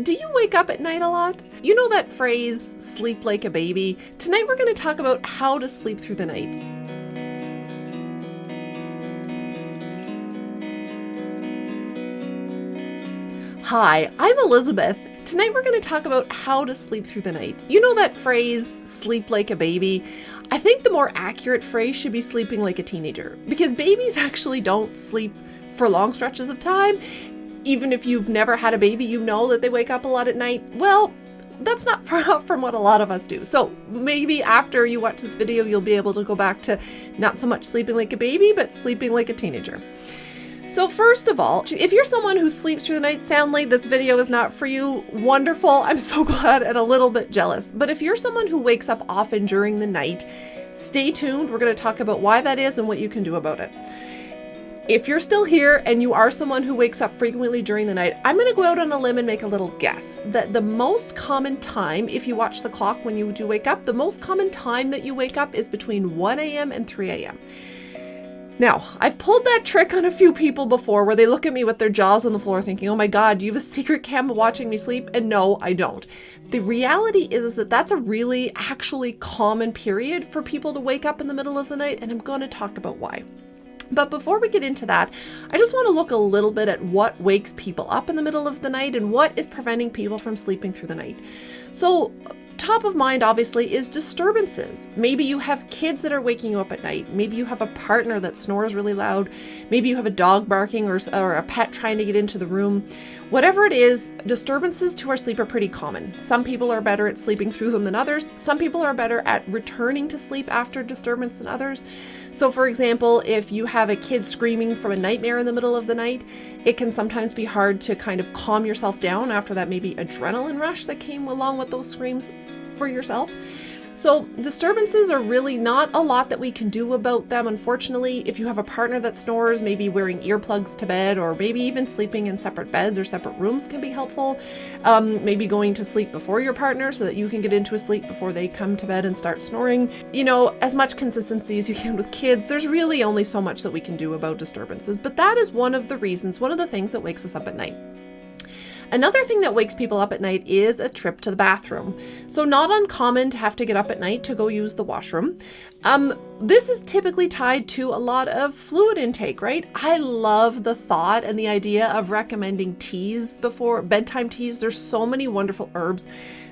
Do you wake up at night a lot? You know that phrase, sleep like a baby? Tonight we're going to talk about how to sleep through the night. Hi, I'm Elizabeth. Tonight we're going to talk about how to sleep through the night. You know that phrase, sleep like a baby? I think the more accurate phrase should be sleeping like a teenager, because babies actually don't sleep for long stretches of time. Even if you've never had a baby, you know that they wake up a lot at night. Well, that's not far off from what a lot of us do. So maybe after you watch this video, you'll be able to go back to not so much sleeping like a baby, but sleeping like a teenager. So first of all, if you're someone who sleeps through the night soundly, this video is not for you. Wonderful. I'm so glad and a little bit jealous. But if you're someone who wakes up often during the night, stay tuned. We're going to talk about why that is and what you can do about it. If you're still here and you are someone who wakes up frequently during the night, I'm going to go out on a limb and make a little guess that the most common time, if you watch the clock when you do wake up, the most common time that you wake up is between 1 a.m. and 3 a.m. Now, I've pulled that trick on a few people before where they look at me with their jaws on the floor thinking, oh my God, do you have a secret camera watching me sleep? And no, I don't. The reality is that that's a really actually common period for people to wake up in the middle of the night, and I'm going to talk about why. But before we get into that, I just want to look a little bit at what wakes people up in the middle of the night and what is preventing people from sleeping through the night. So top of mind, obviously, is disturbances. Maybe you have kids that are waking you up at night. Maybe you have a partner that snores really loud. Maybe you have a dog barking or a pet trying to get into the room. Whatever it is, disturbances to our sleep are pretty common. Some people are better at sleeping through them than others. Some people are better at returning to sleep after disturbance than others. So for example, if you have a kid screaming from a nightmare in the middle of the night, it can sometimes be hard to kind of calm yourself down after that maybe adrenaline rush that came along with those screams for yourself. So disturbances are really not a lot that we can do about them, unfortunately. If you have a partner that snores, maybe wearing earplugs to bed, or maybe even sleeping in separate beds or separate rooms can be helpful. Maybe going to sleep before your partner so that you can get into a sleep before they come to bed and start snoring. You know, as much consistency as you can with kids. There's really only so much that we can do about disturbances, but that is one of the reasons, one of the things that wakes us up at night. Another thing that wakes people up at night is a trip to the bathroom. So not uncommon to have to get up at night to go use the washroom. This is typically tied to a lot of fluid intake, right? I love the thought and the idea of recommending teas before bedtime teas. There's so many wonderful herbs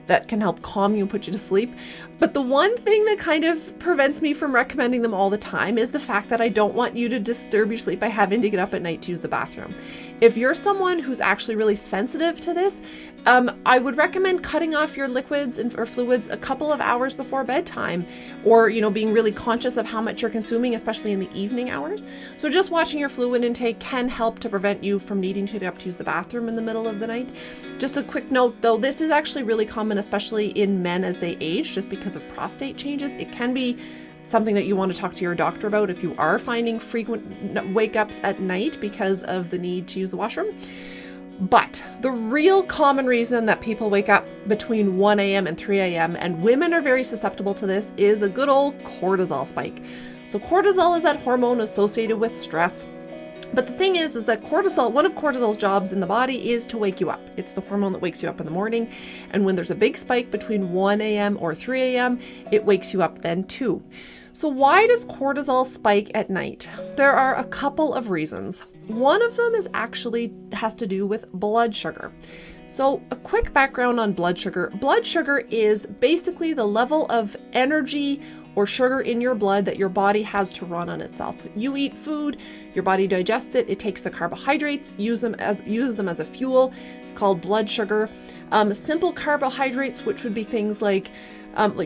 that can help calm you and put you to sleep. But the one thing that kind of prevents me from recommending them all the time is the fact that I don't want you to disturb your sleep by having to get up at night to use the bathroom. If you're someone who's actually really sensitive to this, I would recommend cutting off your liquids or fluids a couple of hours before bedtime, or, you know, being really conscious of how much you're consuming, especially in the evening hours. So just watching your fluid intake can help to prevent you from needing to get up to use the bathroom in the middle of the night. Just a quick note though, this is actually really common, especially in men as they age, just because of prostate changes. It can be something that you want to talk to your doctor about if you are finding frequent wake-ups at night because of the need to use the washroom. But the real common reason that people wake up between 1 a.m. and 3 a.m., and women are very susceptible to this, is a good old cortisol spike. So cortisol is that hormone associated with stress. But the thing is that cortisol, one of cortisol's jobs in the body is to wake you up. It's the hormone that wakes you up in the morning. And when there's a big spike between 1 a.m. or 3 a.m., it wakes you up then too. So why does cortisol spike at night? There are a couple of reasons. One of them is actually has to do with blood sugar. So a quick background on blood sugar. Blood sugar is basically the level of energy or sugar in your blood that your body has to run on itself. You eat food, your body digests it, it takes the carbohydrates, uses them as a fuel. It's called blood sugar. Simple carbohydrates, which would be things like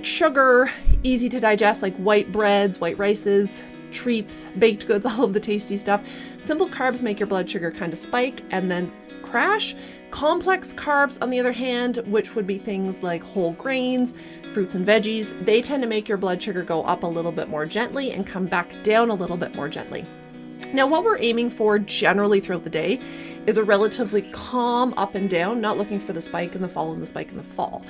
sugar, easy to digest, like white breads, white rices, treats, baked goods, all of the tasty stuff. Simple carbs make your blood sugar kind of spike and then crash. Complex carbs, on the other hand, which would be things like whole grains, fruits and veggies, they tend to make your blood sugar go up a little bit more gently and come back down a little bit more gently. Now, what we're aiming for generally throughout the day is a relatively calm up and down, not looking for the spike in the fall and the spike in the fall.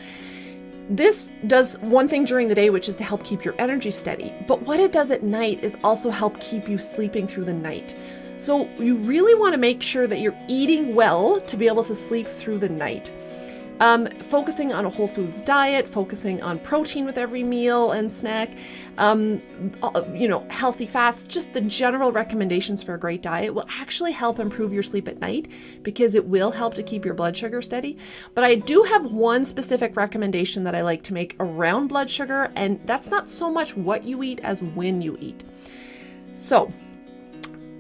This does one thing during the day, which is to help keep your energy steady. But what it does at night is also help keep you sleeping through the night. So you really want to make sure that you're eating well to be able to sleep through the night. Focusing on a whole foods diet, focusing on protein with every meal and snack, healthy fats, just the general recommendations for a great diet will actually help improve your sleep at night because it will help to keep your blood sugar steady. But I do have one specific recommendation that I like to make around blood sugar, and that's not so much what you eat as when you eat. So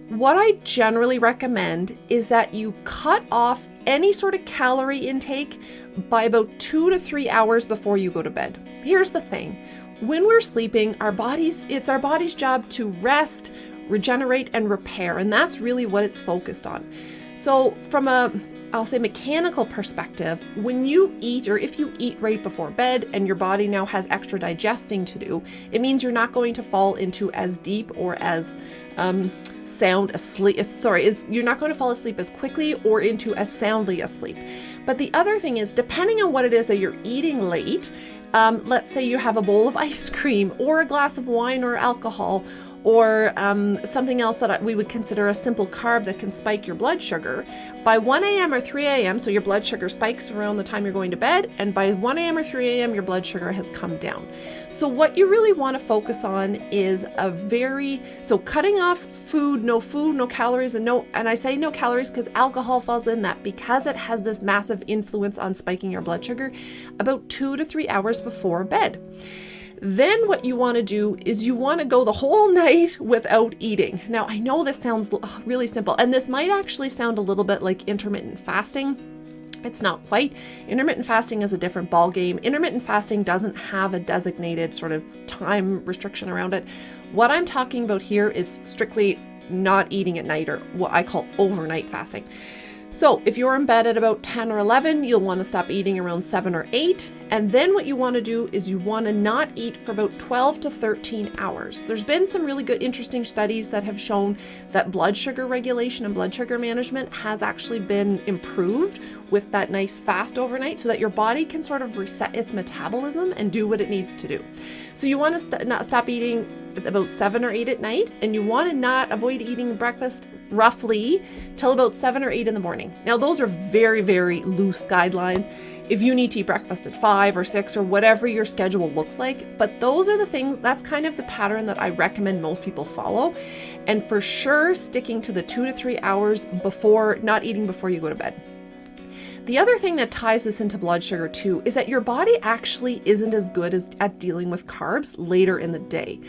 what I generally recommend is that you cut off any sort of calorie intake by about 2 to 3 hours before you go to bed. Here's the thing. When we're sleeping, it's our body's job to rest, regenerate, and repair, and that's really what it's focused on. So from I'll say mechanical perspective, when you eat, or if you eat right before bed and your body now has extra digesting to do, it means you're not going to fall into as deep or as sound asleep. You're not going to fall asleep as quickly or into as soundly asleep. But the other thing is, depending on what it is that you're eating late, let's say you have a bowl of ice cream or a glass of wine or alcohol, or something else that we would consider a simple carb that can spike your blood sugar. By 1 a.m. or 3 a.m., so your blood sugar spikes around the time you're going to bed, and by 1 a.m. or 3 a.m., your blood sugar has come down. So what you really want to focus on is cutting off food, no calories, and I say no calories because alcohol falls in that, because it has this massive influence on spiking your blood sugar about 2 to 3 hours before bed. Then what you want to do is you want to go the whole night without eating. Now, I know this sounds really simple, and this might actually sound a little bit like intermittent fasting. It's not quite. Intermittent fasting is a different ball game. Intermittent fasting doesn't have a designated sort of time restriction around it. What I'm talking about here is strictly not eating at night, or what I call overnight fasting. So if you're in bed at about 10 or 11, you'll want to stop eating around 7 or 8. And then what you want to do is you want to not eat for about 12 to 13 hours. There's been some really good, interesting studies that have shown that blood sugar regulation and blood sugar management has actually been improved with that nice fast overnight, so that your body can sort of reset its metabolism and do what it needs to do. So you want to not stop eating about 7 or 8 at night, and you want to not avoid eating breakfast roughly till about 7 or 8 in the morning. Now, those are very, very loose guidelines. If you need to eat breakfast at 5 or 6 or whatever your schedule looks like, but those are the things, that's kind of the pattern that I recommend most people follow. And for sure, sticking to the 2 to 3 hours before, not eating before you go to bed. The other thing that ties this into blood sugar too is that your body actually isn't as good at dealing with carbs later in the day.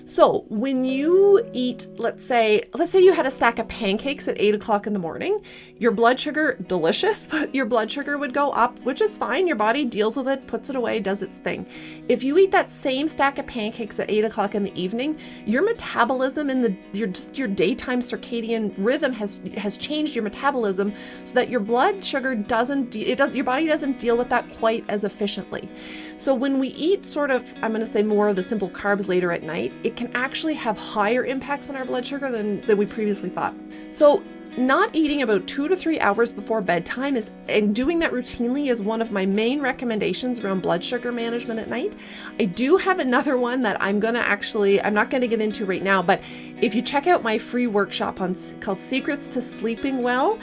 So when you eat, let's say you had a stack of pancakes at 8 o'clock in the morning, your blood sugar, delicious, but your blood sugar would go up, which is fine. Your body deals with it, puts it away, does its thing. If you eat that same stack of pancakes at 8 o'clock in the evening, your metabolism and your daytime circadian rhythm has changed your metabolism so that your blood sugar your body doesn't deal with that quite as efficiently. So when we eat sort of, I'm going to say more of the simple carbs later at night, it can actually have higher impacts on our blood sugar than we previously thought. So not eating about 2 to 3 hours before bedtime and doing that routinely is one of my main recommendations around blood sugar management at night. I do have another one that I'm not going to get into right now, but if you check out my free workshop called Secrets to Sleeping Well,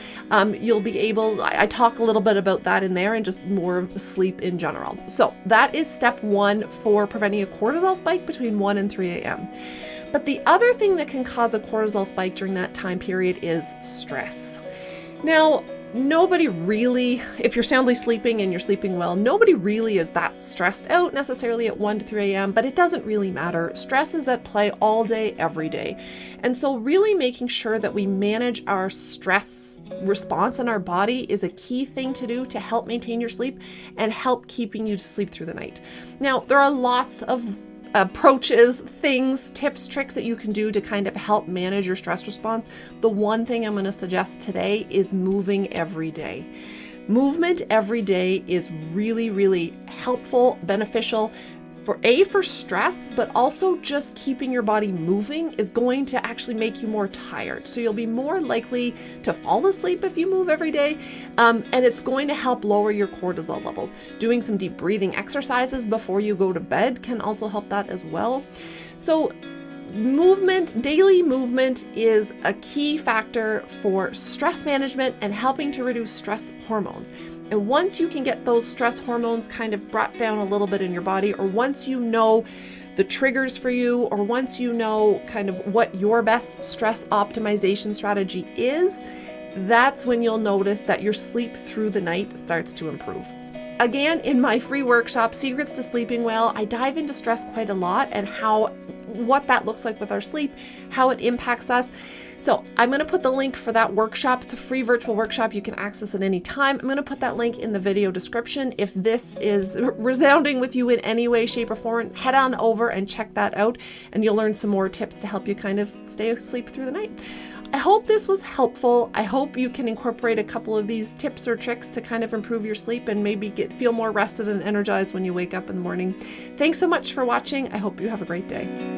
you'll be able, I talk a little bit about that in there and just more of sleep in general. So that is step 1 for preventing a cortisol spike between 1 and 3 a.m. But the other thing that can cause a cortisol spike during that time period is stress. Now, nobody really, if you're soundly sleeping and you're sleeping well, nobody really is that stressed out necessarily at 1 to 3 a.m., but it doesn't really matter. Stress is at play all day, every day. And so really making sure that we manage our stress response in our body is a key thing to do to help maintain your sleep and help keeping you to sleep through the night. Now, there are lots of approaches, things, tips, tricks that you can do to kind of help manage your stress response. The one thing I'm going to suggest today is moving every day. Movement every day is really, really helpful, beneficial for stress, but also just keeping your body moving is going to actually make you more tired. So you'll be more likely to fall asleep if you move every day. And it's going to help lower your cortisol levels. Doing some deep breathing exercises before you go to bed can also help that as well. So daily movement is a key factor for stress management and helping to reduce stress hormones. And once you can get those stress hormones kind of brought down a little bit in your body, or once you know the triggers for you, or once you know kind of what your best stress optimization strategy is, that's when you'll notice that your sleep through the night starts to improve. Again, in my free workshop, Secrets to Sleeping Well, I dive into stress quite a lot and what that looks like with our sleep, how it impacts us. So I'm going to put the link for that workshop. It's a free virtual workshop. You can access it anytime. I'm going to put that link in the video description. If this is resounding with you in any way, shape, or form, head on over and check that out, and you'll learn some more tips to help you kind of stay asleep through the night. I hope this was helpful. I hope you can incorporate a couple of these tips or tricks to kind of improve your sleep and maybe feel more rested and energized when you wake up in the morning. Thanks so much for watching. I hope you have a great day.